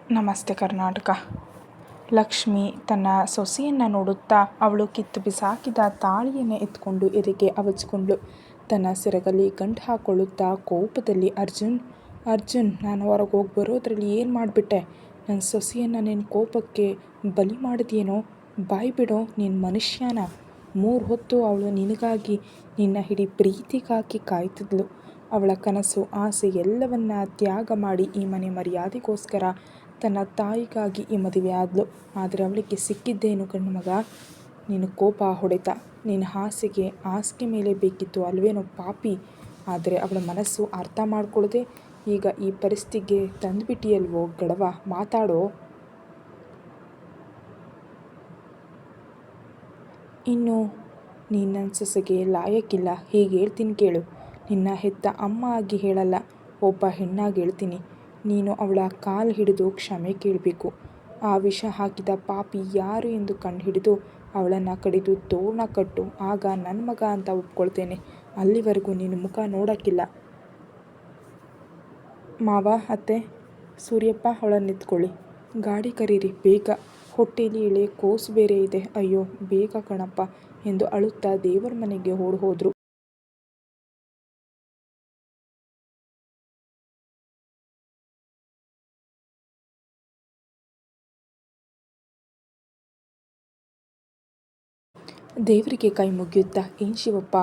ನಮಸ್ತೆ ಕರ್ನಾಟಕ. ಲಕ್ಷ್ಮಿ ತನ್ನ ಸೊಸೆಯನ್ನು ನೋಡುತ್ತಾ ಅವಳು ಕಿತ್ತು ಬಿಸಾಕಿದ ತಾಳಿಯನ್ನು ಎತ್ಕೊಂಡು ಎದೆಗೆ ಅವಚಿಕೊಂಡ್ಳು. ತನ್ನ ಸೆರಗಲ್ಲಿ ಗಂಟು ಹಾಕೊಳ್ಳುತ್ತಾ ಕೋಪದಲ್ಲಿ ಅರ್ಜುನ್ ನಾನು ಹೊರಗೆ ಹೋಗಿ ಬರೋದ್ರಲ್ಲಿ ಏನು ಮಾಡಿಬಿಟ್ಟೆ? ನನ್ನ ಸೊಸೆಯನ್ನು ನಿನ್ನ ಕೋಪಕ್ಕೆ ಬಲಿ ಮಾಡಿದ್ಯೇನೋ? ಬಾಯ್ ಬಿಡೋ, ನೀನು ಮನುಷ್ಯನ? 3 ಹೊತ್ತು ಅವಳು ನಿನಗಾಗಿ, ನಿನ್ನ ಇಡೀ ಪ್ರೀತಿಗಾಗಿ ಕಾಯ್ತಿದ್ಲು. ಅವಳ ಕನಸು, ಆಸೆ ಎಲ್ಲವನ್ನ ತ್ಯಾಗ ಮಾಡಿ ಈ ಮನೆ ಮರ್ಯಾದೆಗೋಸ್ಕರ ತನ್ನ ತಾಯಿಗಾಗಿ ಈ ಮದುವೆ ಆದ್ಲು. ಆದರೆ ಅವಳಿಗೆ ಸಿಕ್ಕಿದ್ದೇನು ಮಗ? ನಿನ್ನ ಕೋಪ, ಹೊಡೆತ. ನಿನ್ನ ಹಾಸಿಗೆ ಮೇಲೆ ಬೇಕಿತ್ತು ಅಲ್ವೇನೋ ಪಾಪಿ. ಆದರೆ ಅವಳ ಮನಸ್ಸು ಅರ್ಥ ಮಾಡ್ಕೊಳ್ಳದೆ ಈಗ ಈ ಪರಿಸ್ಥಿತಿಗೆ ತಂದುಬಿಟ್ಟಿಯಲ್ವೋ ಗಡವ. ಮಾತಾಡೋ. ಇನ್ನು ನೀನು ನನ್ನ ಸೊಸೆಗೆ ಲಾಯಕ್ಕಿಲ್ಲ. ಹೀಗೆ ಹೇಳ್ತೀನಿ ಕೇಳು. ನಿನ್ನ ಹೆತ್ತ ಅಮ್ಮ ಆಗಿ ಹೇಳಲ್ಲ, ಒಬ್ಬ ಹೆಣ್ಣಾಗಿ ಹೇಳ್ತೀನಿ. ನೀನು ಅವಳ ಕಾಲು ಹಿಡಿದು ಕ್ಷಮೆ ಕೇಳಬೇಕು. ಆ ವಿಷ ಹಾಕಿದ ಪಾಪಿ ಯಾರು ಎಂದು ಕಂಡುಹಿಡಿದು ಅವಳನ್ನು ಕಡಿದು ತೋರಣ ಕಟ್ಟು. ಆಗ ನನ್ನ ಮಗ ಅಂತ ಒಪ್ಕೊಳ್ತೇನೆ. ಅಲ್ಲಿವರೆಗೂ ನೀನು ಮುಖ ನೋಡೋಕ್ಕಿಲ್ಲ. ಮಾವ, ಅತ್ತೆ, ಸೂರ್ಯಪ್ಪ, ಅವಳನ್ನು ಎತ್ಕೊಳ್ಳಿ. ಗಾಡಿ ಕರೀರಿ ಬೇಗ. ಹೊಟ್ಟೆಯಲ್ಲಿ ಎಳೆ ಕೋಸು ಬೇರೆ ಇದೆ. ಅಯ್ಯೋ ಬೇಗ ಕಣಪ್ಪ ಎಂದು ಅಳುತ್ತಾ ದೇವರ ಮನೆಗೆ ಹೋದ್ರು. ದೇವರಿಗೆ ಕೈ ಮುಗಿಯುತ್ತಾ, ಏನು ಶಿವಪ್ಪ,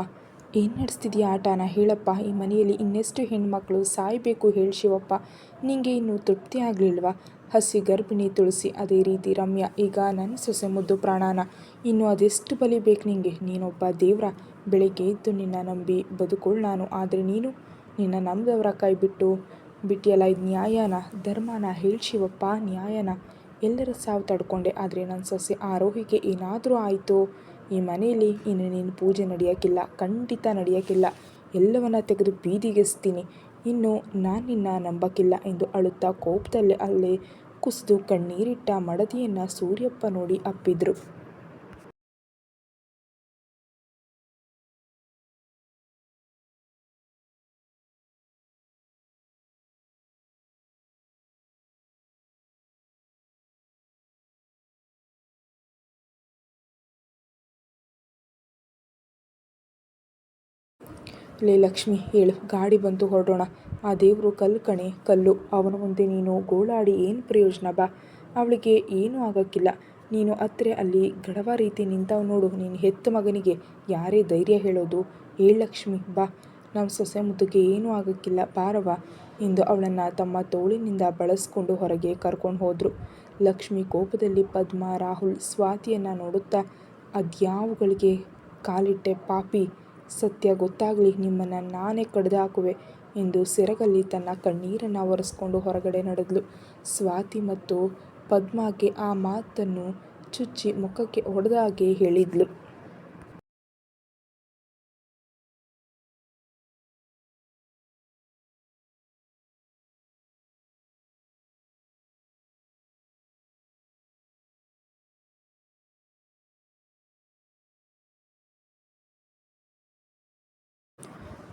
ಏನು ನಡೆಸ್ತಿದೆಯಾ ಆಟನ? ಹೇಳಪ್ಪ. ಈ ಮನೆಯಲ್ಲಿ ಇನ್ನೆಷ್ಟು ಹೆಣ್ಮಕ್ಳು ಸಾಯಬೇಕು ಹೇಳು ಶಿವಪ್ಪ. ನಿಂಗೆ ಇನ್ನೂ ತೃಪ್ತಿ ಆಗಲಿಲ್ವಾ? ಹಸಿ ಗರ್ಭಿಣಿ ತುಳಸಿ, ಅದೇ ರೀತಿ ರಮ್ಯಾ, ಈಗ ನನ್ನ ಸೊಸೆ ಮುದ್ದು ಪ್ರಾಣನ. ಇನ್ನು ಅದೆಷ್ಟು ಬಲಿ ಬೇಕು ನಿಂಗೆ? ನೀನೊಬ್ಬ ದೇವ್ರ. ಬೆಳಗ್ಗೆ ಎದ್ದು ನಿನ್ನ ನಂಬಿ ಬದುಕೋಳು ನಾನು. ಆದರೆ ನೀನು ನಿನ್ನ ನಂಬಿದವರ ಕೈ ಬಿಟ್ಟಿಯಲ್ಲ. ಇದು ನ್ಯಾಯನ? ಧರ್ಮನ? ಹೇಳು ಶಿವಪ್ಪ, ನ್ಯಾಯನ? ಎಲ್ಲರ ಸಾವು ತಡ್ಕೊಂಡೆ, ಆದರೆ ನನ್ನ ಸೊಸೆ ಆರೋಹಿಗೆ ಏನಾದರೂ ಆಯಿತೋ? ಈ ಮನೆಯಲ್ಲಿ ಇನ್ನು ನಿನ್ನ ಪೂಜೆ ನಡೆಯೋಕ್ಕಿಲ್ಲ, ಖಂಡಿತ ನಡೆಯೋಕ್ಕಿಲ್ಲ. ಎಲ್ಲವನ್ನ ತೆಗೆದು ಬೀದಿಗೆಸ್ತೀನಿ. ಇನ್ನು ನಾನು ನಿನ್ನ ನಂಬಕ್ಕಿಲ್ಲ ಎಂದು ಅಳುತ್ತಾ ಕೋಪದಲ್ಲೇ ಅಲ್ಲೇ ಕುಸಿದು ಕಣ್ಣೀರಿಟ್ಟ ಮಡದಿಯನ್ನು ಸೂರ್ಯಪ್ಪ ನೋಡಿ ಅಪ್ಪಿದ್ರು. ಲೇ ಲಕ್ಷ್ಮಿ, ಹೇಳು. ಗಾಡಿ ಬಂತು, ಹೊರಡೋಣ. ಆ ದೇವರು ಕಲ್ಲು. ಅವನ ಮುಂದೆ ನೀನು ಗೋಳಾಡಿ ಏನು ಪ್ರಯೋಜನ? ಬಾ. ಅವಳಿಗೆ ಏನೂ ಆಗೋಕ್ಕಿಲ್ಲ. ನೀನು ಹತ್ರ ಅಲ್ಲಿ ಗಡವ ರೀತಿ ನಿಂತವ್ ನೋಡು. ನೀನು ಹೆತ್ತ ಮಗನಿಗೆ ಯಾರೇ ಧೈರ್ಯ ಹೇಳೋದು? ಲಕ್ಷ್ಮಿ, ಬಾ. ನಮ್ಮ ಸೊಸೆ ಮುದ್ದುಗೆ ಏನೂ ಆಗೋಕ್ಕಿಲ್ಲ, ಬಾರವ್ವ ಎಂದು ಅವಳನ್ನು ತಮ್ಮ ತೋಳಿನಿಂದ ಬಳಸ್ಕೊಂಡು ಹೊರಗೆ ಕರ್ಕೊಂಡು ಹೋದರು. ಲಕ್ಷ್ಮಿ ಕೋಪದಲ್ಲಿ ಪದ್ಮ, ರಾಹುಲ್, ಸ್ವಾತಿಯನ್ನು ನೋಡುತ್ತಾ, ಅದ್ಯಾವುಗಳಿಗೆ ಕಾಲಿಟ್ಟೆ ಪಾಪಿ? ಸತ್ಯ ಗೊತ್ತಾಗಲಿ, ನಿಮ್ಮನ್ನು ನಾನೇ ಕಡ್ದು ಹಾಕುವೆ ಎಂದು ಸೆರಗಲ್ಲಿ ತನ್ನ ಕಣ್ಣೀರನ್ನು ಒರೆಸ್ಕೊಂಡು ಹೊರಗಡೆ ನಡೆದ್ಲು. ಸ್ವಾತಿ ಮತ್ತು ಪದ್ಮಗೆ ಆ ಮಾತನ್ನು ಚುಚ್ಚಿ ಮುಖಕ್ಕೆ ಹೊಡೆದ ಹಾಗೆ ಹೇಳಿದ್ಲು.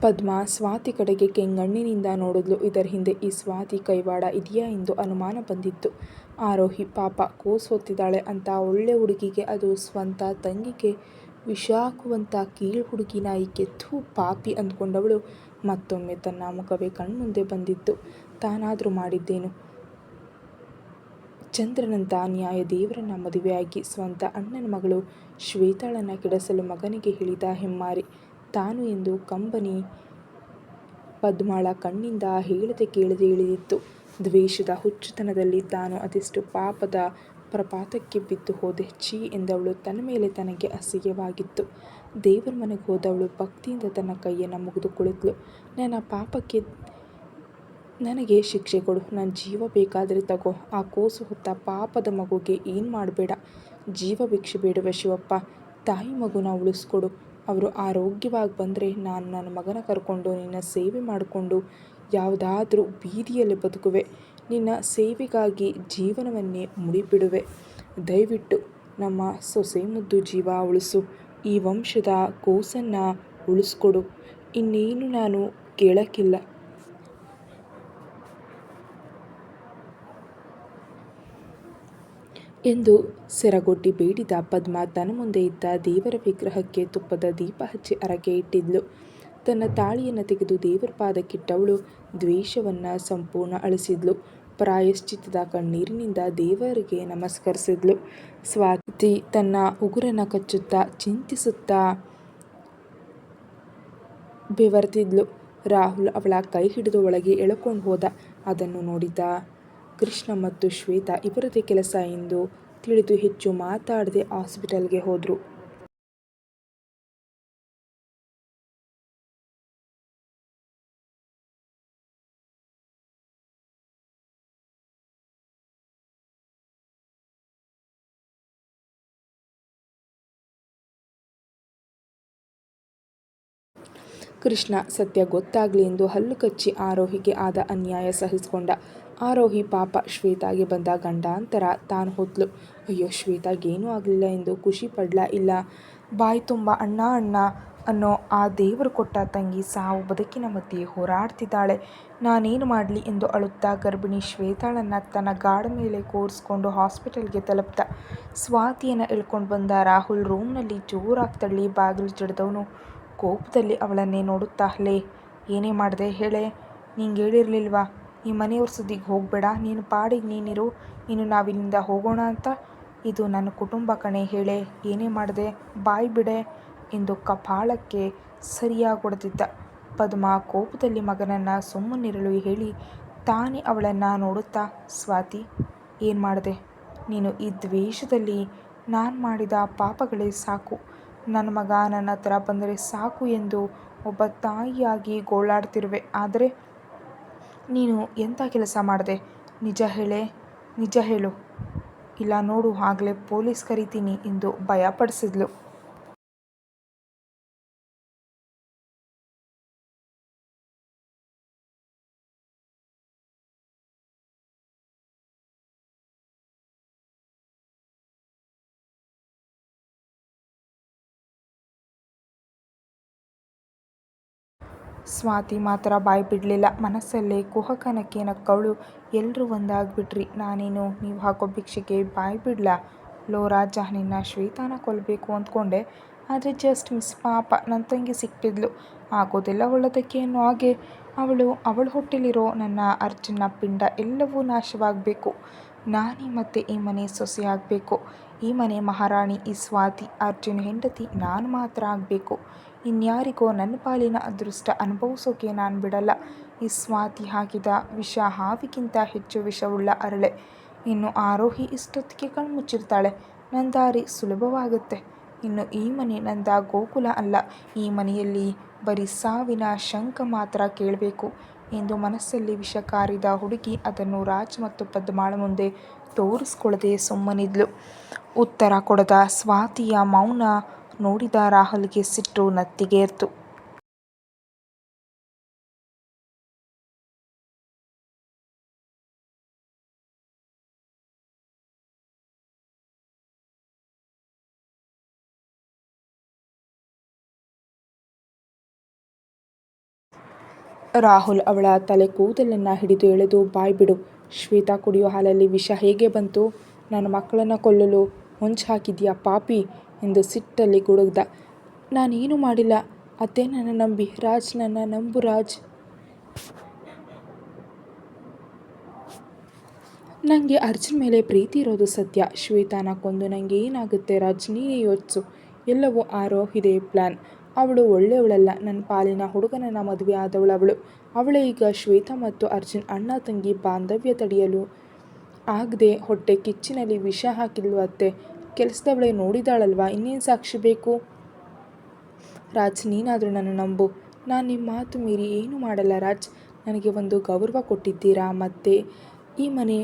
ಪದ್ಮ ಸ್ವಾತಿ ಕಡೆಗೆ ಕೆಂಗಣ್ಣಿನಿಂದ ನೋಡಿದ್ಲು. ಇದರ ಹಿಂದೆ ಈ ಸ್ವಾತಿ ಕೈವಾಡ ಇದೆಯಾ ಎಂದು ಅನುಮಾನ ಬಂದಿತ್ತು. ಆರೋಹಿ ಪಾಪ ಕೂಸು ಹೊತ್ತಿದ್ದಾಳೆ ಅಂತ ಒಳ್ಳೆ ಹುಡುಗಿಗೆ, ಅದು ಸ್ವಂತ ತಂಗಿಗೆ ವಿಷ ಹಾಕುವಂಥ ಕೀಳು ಹುಡುಗಿನ ಈಕೆ. ಥೂ ಪಾಪಿ ಅಂದ್ಕೊಂಡವಳು ಮತ್ತೊಮ್ಮೆ ತನ್ನ ಮುಖವೇ ಕಣ್ಮುಂದೆ ಬಂದಿತ್ತು. ತಾನಾದರೂ ಮಾಡಿದ್ದೇನು? ಚಂದ್ರನಂಥ ನ್ಯಾಯ ದೇವರನ್ನ ಮದುವೆಯಾಗಿ ಸ್ವಂತ ಅಣ್ಣನ ಮಗಳು ಶ್ವೇತಾಳನ್ನು ಕೆಡಿಸಲು ಮಗನಿಗೆ ಹೇಳಿದ ಹೆಮ್ಮಾರಿ ತಾನು ಎಂದು ಕಂಬನಿ ಪದ್ಮಳ ಕಣ್ಣಿಂದ ಹೇಳದೆ ಕೇಳದೆ ಇಳಿದಿತ್ತು. ದ್ವೇಷದ ಹುಚ್ಚುತನದಲ್ಲಿ ತಾನು ಅದೆಷ್ಟು ಪಾಪದ ಪ್ರಪಾತಕ್ಕೆ ಬಿದ್ದು ಹೋದೆ. ಛೀ ಎಂದವಳು ತನ್ನ ಮೇಲೆ ತನಗೆ ಅಸಹ್ಯವಾಗಿತ್ತು. ದೇವರ ಮನೆಗೆ ಹೋದವಳು ಭಕ್ತಿಯಿಂದ ತನ್ನ ಕೈಯನ್ನು ಮುಗಿದು ಕುಳಿತಳು. ನನ್ನ ಪಾಪಕ್ಕೆ ನನಗೆ ಶಿಕ್ಷೆ ಕೊಡು. ನನ್ನ ಜೀವ ಬೇಕಾದರೆ ತಗೋ. ಆ ಕೂಸು ಹೊತ್ತ ಪಾಪದ ಮಗುಗೆ ಏನು ಮಾಡಬೇಡ. ಜೀವ ಭಿಕ್ಷೆ ಬೇಡುವ ಶಿವಪ್ಪ. ತಾಯಿ ಮಗುನ ಉಳಿಸ್ಕೊಡು. ಅವರು ಆರೋಗ್ಯವಾಗಿ ಬಂದರೆ ನಾನು ನನ್ನ ಮಗನ ಕರ್ಕೊಂಡು ನಿನ್ನ ಸೇವೆ ಮಾಡಿಕೊಂಡು ಯಾವುದಾದ್ರೂ ಬೀದಿಯಲ್ಲಿ ಬದುಕುವೆ. ನಿನ್ನ ಸೇವೆಗಾಗಿ ಜೀವನವನ್ನೇ ಮುಡಿಪಿಡುವೆ. ದಯವಿಟ್ಟು ನಮ್ಮ ಸೊಸೆ ಮುದ್ದು ಜೀವ ಉಳಿಸು. ಈ ವಂಶದ ಕೂಸನ್ನು ಉಳಿಸ್ಕೊಡು. ಇನ್ನೇನು ನಾನು ಕೇಳೋಕ್ಕಿಲ್ಲ. ಎಂದು ಸೆರಗೊಡ್ಡಿ ಬೇಡಿದ ಪದ್ಮ ತನ್ನ ಮುಂದೆ ಇದ್ದ ದೇವರ ವಿಗ್ರಹಕ್ಕೆ ತುಪ್ಪದ ದೀಪ ಹಚ್ಚಿ ಹರಕೆ ಇಟ್ಟಿದ್ಲು. ತನ್ನ ತಾಳಿಯನ್ನು ತೆಗೆದು ದೇವರ ಪಾದಕ್ಕಿಟ್ಟವಳು ದ್ವೇಷವನ್ನು ಸಂಪೂರ್ಣ ಅಳಿಸಿದ್ಲು. ಪ್ರಾಯಶ್ಚಿತ್ತದ ಕಣ್ಣೀರಿನಿಂದ ದೇವರಿಗೆ ನಮಸ್ಕರಿಸಿದ್ಲು. ಸ್ವಾತಿ ತನ್ನ ಉಗುರನ್ನು ಕಚ್ಚುತ್ತಾ ಚಿಂತಿಸುತ್ತಾ ಬೆವರ್ತಿದ್ಲು. ರಾಹುಲ್ ಅವಳ ಕೈ ಹಿಡಿದು ಒಳಗೆ ಎಳಕೊಂಡು ಹೋದ. ಅದನ್ನು ನೋಡಿದ ಕೃಷ್ಣ ಮತ್ತು ಶ್ವೇತಾ ಇವರದೇ ಕೆಲಸ ಎಂದು ತಿಳಿದು ಹೆಚ್ಚು ಮಾತಾಡದೆ ಹಾಸ್ಪಿಟಲ್ಗೆ ಹೋದರು. ಕೃಷ್ಣ ಸತ್ಯ ಗೊತ್ತಾಗ್ಲಿ ಎಂದು ಹಲ್ಲು ಕಚ್ಚಿ ಆರೋಹಿಗೆ ಆದ ಅನ್ಯಾಯ ಸಹಿಸಿಕೊಂಡ. ಆರೋಹಿ ಪಾಪ ಶ್ವೇತಾಗೆ ಬಂದ ಗಂಡಾಂತರ ತಾನು ಹೊತ್ಲು. ಅಯ್ಯೋ, ಶ್ವೇತಾಗೇನೂ ಆಗಲಿಲ್ಲ ಎಂದು ಖುಷಿ ಪಡ್ಲಾ ಇಲ್ಲ. ಬಾಯಿ ತುಂಬ ಅಣ್ಣ ಅಣ್ಣ ಅನ್ನೋ ಆ ದೇವರು ಕೊಟ್ಟ ತಂಗಿ ಸಾವು ಬದುಕಿನ ಮಧ್ಯೆ ಹೋರಾಡ್ತಿದ್ದಾಳೆ. ನಾನೇನು ಮಾಡಲಿ ಎಂದು ಅಳುತ್ತಾ ಗರ್ಭಿಣಿ ಶ್ವೇತಾಳನ್ನು ತನ್ನ ಗಾಢ ಮೇಲೆ ಕೂರಿಸ್ಕೊಂಡು ಹಾಸ್ಪಿಟಲ್ಗೆ ತಲುಪ್ತ. ಸ್ವಾತಿಯನ್ನು ಎಳ್ಕೊಂಡು ಬಂದ ರಾಹುಲ್ ರೂಮ್ನಲ್ಲಿ ಜೋರಾಗಿ ತಳ್ಳಿ ಬಾಗಿಲು ಜಡಿದವನು ಕೋಪದಲ್ಲಿ ಅವಳನ್ನೇ ನೋಡುತ್ತಾ, ಲೇ, ಏನೇ ಮಾಡಿದೆ ಹೇಳೆ? ನಿಂಗೇಳಿರ್ಲಿಲ್ವಾ ಈ ಮನೆಯವ್ರ ಸುದ್ದಿಗೆ ಹೋಗಬೇಡ, ನೀನು ಪಾಡಿಗೆ ನೀನಿರು, ಇನ್ನು ನಾವಿಲ್ಲಿಂದ ಹೋಗೋಣ ಅಂತ? ಇದು ನನ್ನ ಕುಟುಂಬ ಕಣೆ, ಹೇಳೆ, ಏನೇ ಮಾಡಿದೆ? ಬಾಯಿ ಬಿಡೆ ಎಂದು ಕಪಾಳಕ್ಕೆ ಸರಿಯಾಗಿ ಹೊಡೆದಿದ್ದ. ಪದ್ಮ ಕೋಪದಲ್ಲಿ ಮಗನನ್ನು ಸುಮ್ಮನಿರಲು ಹೇಳಿ ತಾನೇ ಅವಳನ್ನು ನೋಡುತ್ತಾ, ಸ್ವಾತಿ, ಏನು ಮಾಡಿದೆ ನೀನು? ಈ ದ್ವೇಷದಲ್ಲಿ ನಾನು ಮಾಡಿದ ಪಾಪಗಳೇ ಸಾಕು, ನನ್ನ ಮಗ ನನ್ನ ಹತ್ರ ಬಂದರೆ ಸಾಕು ಎಂದು ಒಬ್ಬ ತಾಯಿಯಾಗಿ ಗೋಳಾಡ್ತಿರುವೆ. ಆದರೆ ನೀನು ಎಂಥ ಕೆಲಸ ಮಾಡಿದೆ? ನಿಜ ಹೇಳೆ, ನಿಜ ಹೇಳು, ಇಲ್ಲ ನೋಡು ಆಗಲೇ ಪೊಲೀಸ್ ಕರೀತೀನಿ ಎಂದು ಭಯಪಡಿಸಿದ್ಲು. ಸ್ವಾತಿ ಮಾತ್ರ ಬಾಯಿ ಬಿಡಲಿಲ್ಲ. ಮನಸ್ಸಲ್ಲೇ ಕುಹಕನಕ್ಕೆ ನಕ್ಕವಳು, ಎಲ್ಲರೂ ಒಂದಾಗ್ಬಿಟ್ರಿ, ನಾನೇನು ನೀವು ಹಾಕೋ ಭಿಕ್ಷೆಗೆ ಬಾಯಿ ಬಿಡ್ಲಾ? ಲೋ ರಾಜ, ನಿನ್ನ ಶ್ವೇತಾನ ಕೊಲ್ಲಬೇಕು ಅಂದ್ಕೊಂಡೆ, ಆದರೆ ಜಸ್ಟ್ ಮಿಸ್. ಪಾಪ ನನ್ನ ತಂಗಿ ಸಿಕ್ಬಿದ್ಲು. ಆಗೋದೆಲ್ಲ ಒಳ್ಳೆಯದಕ್ಕೆ ಅನ್ನೋ ಹಾಗೆ ಅವಳ ಹೊಟ್ಟೆಲಿರೋ ನನ್ನ ಅರ್ಜುನ್ನ ಪಿಂಡ ಎಲ್ಲವೂ ನಾಶವಾಗಬೇಕು. ನಾನೇ ಮತ್ತೆ ಈ ಮನೆ ಸೊಸೆ ಆಗಬೇಕು, ಈ ಮನೆ ಮಹಾರಾಣಿ. ಈ ಸ್ವಾತಿ ಅರ್ಜುನ್ ಹೆಂಡತಿ ನಾನು ಮಾತ್ರ ಆಗಬೇಕು. ಇನ್ಯಾರಿಗೋ ನನ್ನ ಪಾಲಿನ ಅದೃಷ್ಟ ಅನುಭವಿಸೋಕೆ ನಾನು ಬಿಡಲ್ಲ. ಈ ಸ್ವಾತಿ ಹಾಕಿದ ವಿಷ ಹಾವಿಗಿಂತ ಹೆಚ್ಚು ವಿಷವುಳ್ಳ ಅರಳೆ. ಇನ್ನು ಆರೋಹಿ ಇಷ್ಟೊತ್ತಿಗೆ ಕಣ್ಮುಚ್ಚಿರ್ತಾಳೆ. ನನ್ನ ದಾರಿ ಸುಲಭವಾಗುತ್ತೆ. ಇನ್ನು ಈ ಮನೆ ನಂದ ಗೋಕುಲ ಅಲ್ಲ. ಈ ಮನೆಯಲ್ಲಿ ಬರೀ ಸಾವಿನ ಶಂಖ ಮಾತ್ರ ಕೇಳಬೇಕು ಎಂದು ಮನಸ್ಸಲ್ಲಿ ವಿಷ ಕಾರಿದ ಹುಡುಗಿ ಅದನ್ನು ರಾಜ್ ಮತ್ತು ಪದ್ಮಾಳ ಮುಂದೆ ತೋರಿಸ್ಕೊಳ್ಳದೆ ಸುಮ್ಮನಿದ್ಲು. ಉತ್ತರ ಕೊಡದ ಸ್ವಾತಿಯ ಮೌನ ನೋಡಿದ ರಾಹುಲ್ಗೆ ಸಿಟ್ಟು ನತ್ತಿಗೇರ್ತು. ರಾಹುಲ್ ಅವಳ ತಲೆ ಕೂದಲನ್ನು ಹಿಡಿದು ಎಳೆದು, ಬಾಯ್ ಬಿಡು, ಶ್ವೇತಾ ಕುಡಿಯೋ ಹಾಲಲ್ಲಿ ವಿಷ ಹೇಗೆ ಬಂತು? ನನ್ನ ಮಕ್ಕಳನ್ನು ಕೊಲ್ಲಲು ಹೊಂಚು ಹಾಕಿದ್ಯಾ ಪಾಪಿ ಎಂದು ಸಿಟ್ಟಲ್ಲಿ ಗುಡುಗ್ದ. ನಾನೇನು ಮಾಡಿಲ್ಲ ಅತ್ತೆ, ನನ್ನ ನಂಬಿ. ರಾಜ್, ನನ್ನ ನಂಬು ರಾಜ್. ನನಗೆ ಅರ್ಜುನ್ ಮೇಲೆ ಪ್ರೀತಿ ಇರೋದು ಸತ್ಯ. ಶ್ವೇತಾನ ಕೊಂದು ನನಗೆ ಏನಾಗುತ್ತೆ ರಾಜ್, ನೀನೇ ಯೋಚಿಸು. ಎಲ್ಲವೂ ಆರೋಹಿದೆ ಪ್ಲ್ಯಾನ್. ಅವಳು ಒಳ್ಳೆಯವಳಲ್ಲ. ನನ್ನ ಪಾಲಿನ ಹುಡುಗನನ್ನು ಮದುವೆ ಆದವಳು ಅವಳೇ ಈಗ ಶ್ವೇತಾ ಮತ್ತು ಅರ್ಜುನ್ ಅಣ್ಣ ತಂಗಿ ಬಾಂಧವ್ಯ ತಡೆಯಲು ಆಗದೆ ಹೊಟ್ಟೆ ಕಿಚ್ಚಿನಲ್ಲಿ ವಿಷ ಹಾಕಿದ್ಲು ಅತ್ತೆ. ಕೆಲಸದವಳೆ ನೋಡಿದಾಳಲ್ವಾ, ಇನ್ನೇನು ಸಾಕ್ಷಿ ಬೇಕು? ರಾಜ್, ನೀನಾದರೂ ನನ್ನ ನಂಬು. ನಾನು ನಿಮ್ಮ ಮಾತು ಮೀರಿ ಏನೂ ಮಾಡಲ್ಲ ರಾಜ್. ನನಗೆ ಒಂದು ಗೌರವ ಕೊಟ್ಟಿದ್ದೀರಾ, ಮತ್ತೆ ಈ ಮನೆ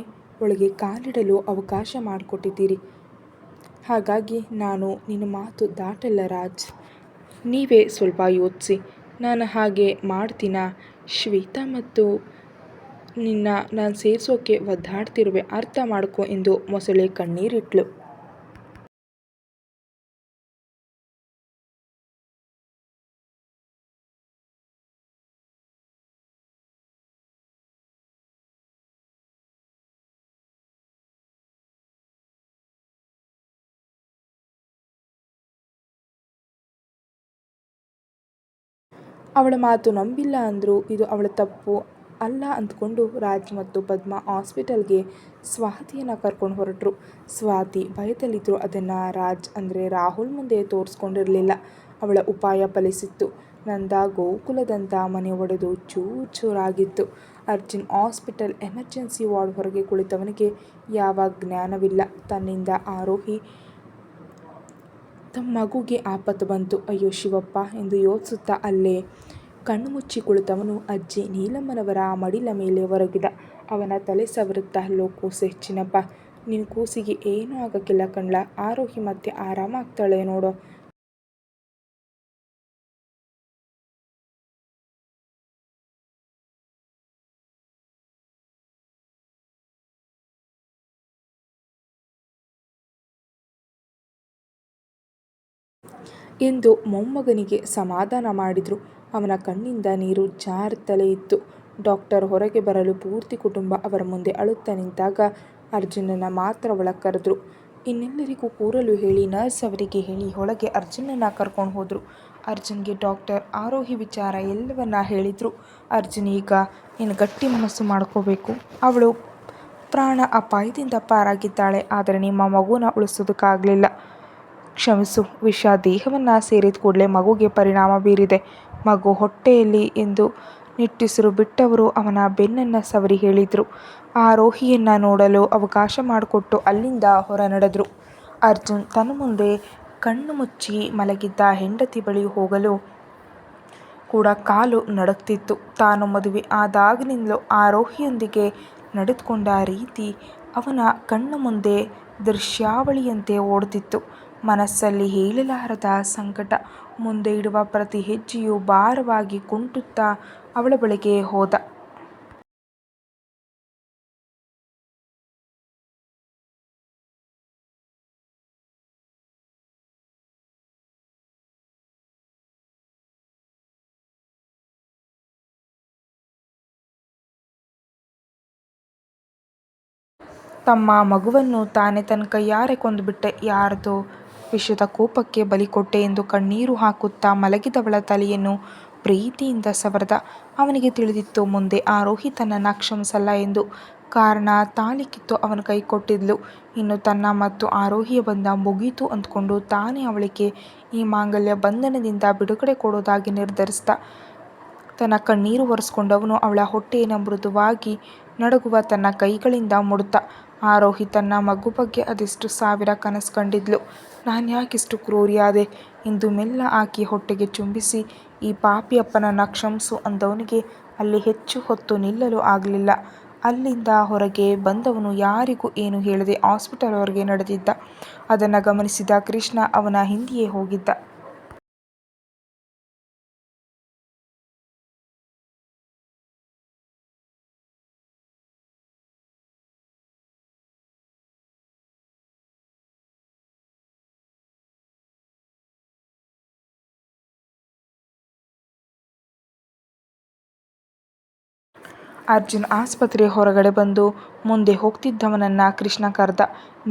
ಒಳಗೆ ಕಾಲಿಡಲು ಅವಕಾಶ ಮಾಡಿಕೊಟ್ಟಿದ್ದೀರಿ. ಹಾಗಾಗಿ ನಾನು ನಿನ್ನ ಮಾತು ದಾಟಲ್ಲ ರಾಜ್. ನೀವೇ ಸ್ವಲ್ಪ ಯೋಚಿಸಿ. ನಾನು ಹಾಗೆ ಮಾಡ್ತೀನಾ? ಶ್ವೇತಾ ಮತ್ತು ನಾನು ಸೇರಿಸೋಕೆ ಒದ್ದಾಡ್ತಿರುವೆ, ಅರ್ಥ ಮಾಡ್ಕೊ ಎಂದು ಮೊಸಳೆ ಕಣ್ಣೀರಿಟ್ಲು. ಅವಳ ಮಾತು ನಂಬಿಲ್ಲ ಅಂದರು. ಇದು ಅವಳ ತಪ್ಪು ಅಲ್ಲ ಅಂದ್ಕೊಂಡು ರಾಜ್ ಮತ್ತು ಪದ್ಮ ಹಾಸ್ಪಿಟಲ್ಗೆ ಸ್ವಾತಿಯನ್ನು ಕರ್ಕೊಂಡು ಹೊರಟರು. ಸ್ವಾತಿ ಭಯದಲ್ಲಿದ್ದರು. ಅದನ್ನು ರಾಜ್ ಅಂದರೆ ರಾಹುಲ್ ಮುಂದೆ ತೋರಿಸ್ಕೊಂಡಿರಲಿಲ್ಲ. ಅವಳ ಉಪಾಯ ಫಲಿಸಿತ್ತು. ನಂದ ಗೋಕುಲದಂಥ ಮನೆ ಒಡೆದು ಚೂರು ಚೂರಾಗಿತ್ತು. ಅರ್ಜುನ್ ಹಾಸ್ಪಿಟಲ್ ಎಮರ್ಜೆನ್ಸಿ ವಾರ್ಡ್ ಹೊರಗೆ ಕುಳಿತವನಿಗೆ ಯಾವ ಜ್ಞಾನವಿಲ್ಲ. ತನ್ನಿಂದ ಆರೋಹಿ ತಮ್ಮ ಮಗುಗೆ ಆಪತ್ತು ಬಂತು, ಅಯ್ಯೋ ಶಿವಪ್ಪ ಎಂದು ಯೋಚಿಸುತ್ತಾ ಅಲ್ಲೇ ಕಣ್ಣು ಮುಚ್ಚಿ ಕುಳಿತವನು ಅಜ್ಜಿ ನೀಲಮ್ಮನವರ ಮಡಿಲ ಮೇಲೆ ಒರಗಿದ. ಅವನ ತಲೆ ಸವರುತ್ತಾ, ಲೋ ಕೂಸೆ ಚಿನ್ನಪ್ಪ, ನಿನ್ನ ಕೂಸಿಗೆ ಏನೂ ಆಗಕ್ಕಿಲ್ಲ ಕಣ್ಲ, ಆರೋಹಿ ಮತ್ತೆ ಆರಾಮಾಗ್ತಾಳೆ ನೋಡೋ. ಎಂದು ಮೊಮ್ಮಗನಿಗೆ ಸಮಾಧಾನ ಮಾಡಿದರು. ಅವನ ಕಣ್ಣಿಂದ ನೀರು ಜಾರುತ್ತಲೇ ಇತ್ತು. ಡಾಕ್ಟರ್ ಹೊರಗೆ ಬರಲು ಪೂರ್ತಿ ಕುಟುಂಬ ಅವರ ಮುಂದೆ ಅಳುತ್ತಾ ನಿಂತಾಗ ಅರ್ಜುನನ ಮಾತ್ರ ಒಳಗೆ ಕರೆದ್ರು. ಇನ್ನೆಲ್ಲರಿಗೂ ಕೂರಲು ಹೇಳಿ ನರ್ಸ್ ಅವರಿಗೆ ಹೇಳಿ ಒಳಗೆ ಅರ್ಜುನನ್ನ ಕರ್ಕೊಂಡು ಹೋದರು. ಅರ್ಜುನ್ಗೆ ಡಾಕ್ಟರ್ ಆರೋಹಿ ವಿಚಾರ ಎಲ್ಲವನ್ನ ಹೇಳಿದರು. ಅರ್ಜುನ್, ಈಗ ನೀನು ಗಟ್ಟಿ ಮನಸ್ಸು ಮಾಡ್ಕೋಬೇಕು. ಅವಳು ಪ್ರಾಣ ಅಪಾಯದಿಂದ ಪಾರಾಗಿದ್ದಾಳೆ, ಆದರೆ ನಿಮ್ಮ ಮಗುನ ಉಳಿಸೋದಕ್ಕಾಗಲಿಲ್ಲ. ಕ್ಷಮಿಸು. ವಿಷ ದೇಹವನ್ನು ಸೇರಿದ ಕೂಡಲೇ ಮಗುಗೆ ಪರಿಣಾಮ ಬೀರಿದೆ. ಮಗು ಹೊಟ್ಟೆಯಲ್ಲಿ ಎಂದು ನಿಟ್ಟುಸಿರು ಬಿಟ್ಟವರು ಅವನ ಬೆನ್ನನ್ನು ಸವರಿ ಹೇಳಿದರು. ಆರೋಹಿಯನ್ನು ನೋಡಲು ಅವಕಾಶ ಮಾಡಿಕೊಟ್ಟು ಅಲ್ಲಿಂದ ಹೊರ ನಡೆದರು. ಅರ್ಜುನ್ ತನ್ನ ಮುಂದೆ ಕಣ್ಣು ಮುಚ್ಚಿ ಮಲಗಿದ್ದ ಹೆಂಡತಿ ಬಳಿ ಹೋಗಲು ಕೂಡ ಕಾಲು ನಡುಗ್ತಿತ್ತು. ತಾನು ಮದುವೆ ಆದಾಗಿನಿಂದಲೂ ಆರೋಹಿಯೊಂದಿಗೆ ನಡೆದುಕೊಂಡ ರೀತಿ ಅವನ ಕಣ್ಣ ಮುಂದೆ ದೃಶ್ಯಾವಳಿಯಂತೆ ಓಡುತ್ತಿತ್ತು. ಮನಸ್ಸಲ್ಲಿ ಹೇಳಲಾರದ ಸಂಕಟ. ಮುಂದೆ ಇಡುವ ಪ್ರತಿ ಹೆಜ್ಜೆಯೂ ಭಾರವಾಗಿ ಕುಂಟುತ್ತಾ ಅವಳ ಬಳಿಗೆ ಹೋದ. ತಮ್ಮ ಮಗುವನ್ನು ತಾನೇ ತನ್ನ ಕೈಯಾರೆ ಕೊಂದುಬಿಟ್ಟೆ, ಯಾರದೋ ವಿಷದ ಕೋಪಕ್ಕೆ ಬಲಿಕೊಟ್ಟೆ ಎಂದು ಕಣ್ಣೀರು ಹಾಕುತ್ತಾ ಮಲಗಿದವಳ ತಲೆಯನ್ನು ಪ್ರೀತಿಯಿಂದ ಸವರ್ದ. ಅವನಿಗೆ ತಿಳಿದಿತ್ತು ಮುಂದೆ ಆರೋಹಿ ತನ್ನನ್ನು ಕ್ಷಮಿಸಲ್ಲ ಎಂದು. ಕಾರಣ ತಾಳಿ ಕಿತ್ತು ಅವನ ಕೈ ಕೊಟ್ಟಿದ್ಲು. ಇನ್ನು ತನ್ನ ಮತ್ತು ಆರೋಹಿಯ ಬಂಧ ಮುಗೀತು ಅಂದ್ಕೊಂಡು ತಾನೇ ಅವಳಿಗೆ ಈ ಮಾಂಗಲ್ಯ ಬಂಧನದಿಂದ ಬಿಡುಗಡೆ ಕೊಡೋದಾಗಿ ನಿರ್ಧರಿಸಿದ. ತನ್ನ ಕಣ್ಣೀರು ಒರೆಸ್ಕೊಂಡವನು ಅವಳ ಹೊಟ್ಟೆಯನ್ನು ಮೃದುವಾಗಿ ನಡುಗುವ ತನ್ನ ಕೈಗಳಿಂದ ಮುಡುತ್ತ. ಆರೋಹಿ ತನ್ನ ಮಗು ಬಗ್ಗೆ ಅದೆಷ್ಟು ಸಾವಿರ ಕನಸು ಕಂಡಿದ್ಲು. ನಾನ್ಯಾಕಿಷ್ಟು ಕ್ರೂರಿಯಾದೆ ಎಂದು ಮೆಲ್ಲ ಆಕೆ ಹೊಟ್ಟೆಗೆ ಚುಂಬಿಸಿ, ಈ ಪಾಪಿ ಅಪ್ಪನನ್ನು ಕ್ಷಮಿಸು ಅಂದವನಿಗೆ ಅಲ್ಲಿ ಹೆಚ್ಚು ಹೊತ್ತು ನಿಲ್ಲಲು ಆಗಲಿಲ್ಲ. ಅಲ್ಲಿಂದ ಹೊರಗೆ ಬಂದವನು ಯಾರಿಗೂ ಏನು ಹೇಳದೆ ಹಾಸ್ಪಿಟಲ್ ಹೊರಗೆ ನಡೆದಿದ್ದ. ಅದನ್ನು ಗಮನಿಸಿದ ಕೃಷ್ಣ ಅವನ ಹಿಂದೆಯೇ ಹೋಗಿದ್ದ. ಅರ್ಜುನ್ ಆಸ್ಪತ್ರೆ ಹೊರಗಡೆ ಬಂದು ಮುಂದೆ ಹೋಗ್ತಿದ್ದವನನ್ನ ಕೃಷ್ಣ ಕರೆದ.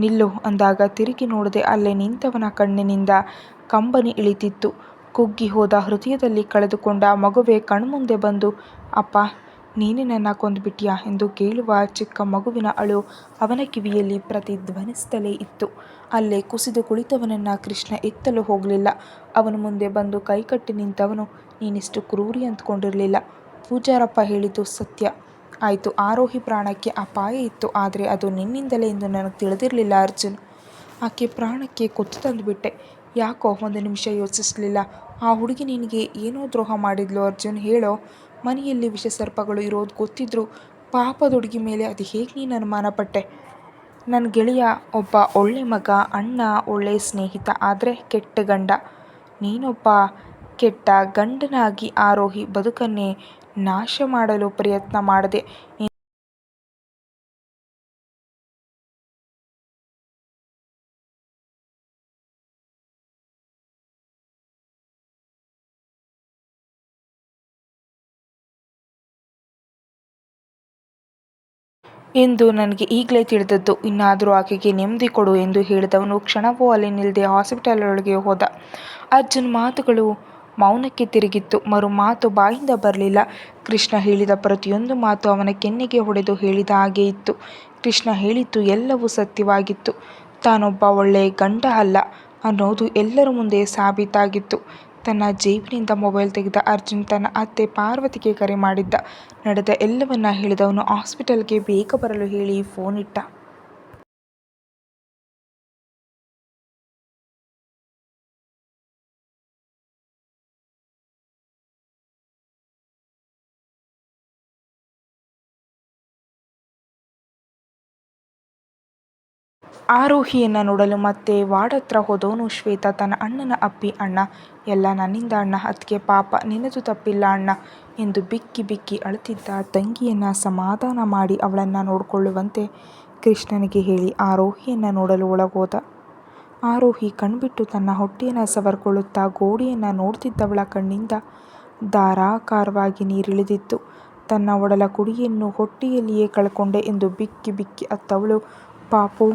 ನಿಲ್ಲು ಅಂದಾಗ ತಿರುಗಿ ನೋಡದೆ ಅಲ್ಲೇ ನಿಂತವನ ಕಣ್ಣಿನಿಂದ ಕಂಬನಿ ಇಳಿತಿತ್ತು. ಕುಗ್ಗಿ ಹೋದ ಹೃದಯದಲ್ಲಿ ಕಳೆದುಕೊಂಡ ಮಗುವೆ ಕಣ್ಮುಂದೆ ಬಂದು, ಅಪ್ಪ ನೀನೇ ನನ್ನ ಕೊಂದುಬಿಟ್ಯಾ ಎಂದು ಕೇಳುವ ಚಿಕ್ಕ ಮಗುವಿನ ಅಳು ಅವನ ಕಿವಿಯಲ್ಲಿ ಪ್ರತಿಧ್ವನಿಸ್ತಲೇ ಇತ್ತು. ಅಲ್ಲೇ ಕುಸಿದು ಕುಳಿತವನನ್ನ ಕೃಷ್ಣ ಎತ್ತಲು ಹೋಗಲಿಲ್ಲ. ಅವನ ಮುಂದೆ ಬಂದು ಕೈಕಟ್ಟಿ ನಿಂತವನು, ನೀನಿಷ್ಟು ಕ್ರೂರಿ ಅಂದ್ಕೊಂಡಿರಲಿಲ್ಲ. ಪೂಜಾರಪ್ಪ ಹೇಳಿದ್ದು ಸತ್ಯ ಆಯಿತು. ಆರೋಹಿ ಪ್ರಾಣಕ್ಕೆ ಅಪಾಯ ಇತ್ತು, ಆದರೆ ಅದು ನಿನ್ನಿಂದಲೇ ಎಂದು ನನಗೆ ತಿಳಿದಿರಲಿಲ್ಲ ಅರ್ಜುನ್. ಆಕೆ ಪ್ರಾಣಕ್ಕೆ ಕುತ್ತು ತಂದುಬಿಟ್ಟೆ. ಯಾಕೋ ಒಂದು ನಿಮಿಷ ಯೋಚಿಸಲಿಲ್ಲ. ಆ ಹುಡುಗಿ ನಿನಗೆ ಏನೋ ದ್ರೋಹ ಮಾಡಿದ್ಲು ಅರ್ಜುನ್, ಹೇಳೋ. ಮನೆಯಲ್ಲಿ ವಿಷಸರ್ಪಗಳು ಇರೋದು ಗೊತ್ತಿದ್ರು ಪಾಪದ ಹುಡುಗಿ ಮೇಲೆ ಅದು ಹೇಗೆ ನೀನು ಅನುಮಾನ ಪಟ್ಟೆ? ನನ್ನ ಗೆಳೆಯ ಒಬ್ಬ ಒಳ್ಳೆ ಮಗ, ಅಣ್ಣ, ಒಳ್ಳೆ ಸ್ನೇಹಿತ, ಆದರೆ ಕೆಟ್ಟ ಗಂಡ. ನೀನೊಬ್ಬ ಕೆಟ್ಟ ಗಂಡನಾಗಿ ಆರೋಹಿ ಬದುಕನ್ನೇ ನಾಶ ಮಾಡಲು ಪ್ರಯತ್ನ ಮಾಡದೆ ಎಂದು ನನಗೆ ಈಗಲೇ ತಿಳಿದದ್ದು. ಇನ್ನಾದರೂ ಆಕೆಗೆ ನೆಮ್ಮದಿ ಕೊಡು ಎಂದು ಹೇಳಿದವನು ಕ್ಷಣವೂ ಅಲ್ಲಿ ನಿಲ್ಲದೆ ಹಾಸ್ಪಿಟಲ್ ಒಳಗೆ ಹೋದ. ಅರ್ಜುನ್ ಮಾತುಗಳು ಮೌನಕ್ಕೆ ತಿರುಗಿತ್ತು. ಮರು ಮಾತು ಬಾಯಿಂದ ಬರಲಿಲ್ಲ. ಕೃಷ್ಣ ಹೇಳಿದ ಪ್ರತಿಯೊಂದು ಮಾತು ಅವನ ಕೆನ್ನೆಗೆ ಹೊಡೆದು ಹೇಳಿದ ಹಾಗೆ ಇತ್ತು. ಕೃಷ್ಣ ಹೇಳಿದ್ದು ಎಲ್ಲವೂ ಸತ್ಯವಾಗಿತ್ತು. ತಾನೊಬ್ಬ ಒಳ್ಳೆಯ ಗಂಡ ಅಲ್ಲ ಅನ್ನೋದು ಎಲ್ಲರ ಮುಂದೆ ಸಾಬೀತಾಗಿತ್ತು. ತನ್ನ ಜೇಬಿನಿಂದ ಮೊಬೈಲ್ ತೆಗೆದ ಅರ್ಜುನ್ ತನ್ನ ಅತ್ತೆ ಪಾರ್ವತಿಗೆ ಕರೆ ಮಾಡಿದ್ದ. ನಡೆದ ಎಲ್ಲವನ್ನ ಹೇಳಿದವನು ಹಾಸ್ಪಿಟಲ್ಗೆ ಬೇಗ ಬರಲು ಹೇಳಿ ಫೋನ್ ಇಟ್ಟ. ಆರೋಹಿಯನ್ನು ನೋಡಲು ಮತ್ತೆ ವಾರ್ಡ್ ಹತ್ರ ಹೋದವನು ಶ್ವೇತಾ ತನ್ನ ಅಣ್ಣನ ಅಪ್ಪಿ. ಅಣ್ಣ, ಎಲ್ಲ ನನ್ನಿಂದ ಅಣ್ಣ, ಅದಕ್ಕೆ ಪಾಪ, ನಿನ್ನದು ತಪ್ಪಿಲ್ಲ ಅಣ್ಣ ಎಂದು ಬಿಕ್ಕಿ ಬಿಕ್ಕಿ ಅಳುತ್ತಿದ್ದ ತಂಗಿಯನ್ನು ಸಮಾಧಾನ ಮಾಡಿ ಅವಳನ್ನು ನೋಡಿಕೊಳ್ಳುವಂತೆ ಕೃಷ್ಣನಿಗೆ ಹೇಳಿ ಆರೋಹಿಯನ್ನು ನೋಡಲು ಒಳಗೋದ. ಆರೋಹಿ ಕಣ್ಬಿಟ್ಟು ತನ್ನ ಹೊಟ್ಟೆಯನ್ನು ಸವರ್ಕೊಳ್ಳುತ್ತಾ ಗೋಡೆಯನ್ನು ನೋಡ್ತಿದ್ದವಳ ಕಣ್ಣಿಂದ ಧಾರಾಕಾರವಾಗಿ ನೀರಿಳಿದಿತ್ತು. ತನ್ನ ಒಡಲ ಕುಡಿಯನ್ನು ಹೊಟ್ಟೆಯಲ್ಲಿಯೇ ಕಳ್ಕೊಂಡೆ ಎಂದು ಬಿಕ್ಕಿ ಬಿಕ್ಕಿ ಅತ್ತವಳು ಪಾಪು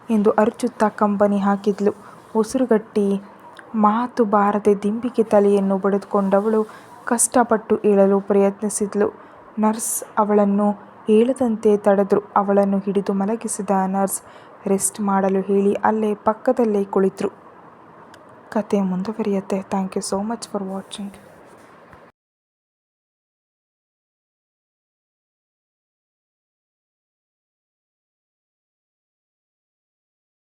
ಎಂದು ಅರಚುತ್ತಾ ಕಂಬನಿ ಹಾಕಿದ್ಲು. ಉಸಿರುಗಟ್ಟಿ ಮಾತು ಬಾರದೆ ದಿಂಬಿಗೆ ತಲೆಯನ್ನು ಬಡಿದುಕೊಂಡವಳು ಕಷ್ಟಪಟ್ಟು ಏಳಲು ಪ್ರಯತ್ನಿಸಿದ್ಲು. ನರ್ಸ್ ಅವಳನ್ನು ಏಳದಂತೆ ತಡೆದ್ರು. ಅವಳನ್ನು ಹಿಡಿದು ಮಲಗಿಸಿದ ನರ್ಸ್ ರೆಸ್ಟ್ ಮಾಡಲು ಹೇಳಿ ಅಲ್ಲೇ ಪಕ್ಕದಲ್ಲೇ ಕುಳಿತರು. ಕತೆ ಮುಂದುವರಿಯುತ್ತೆ. Thank you so much for watching.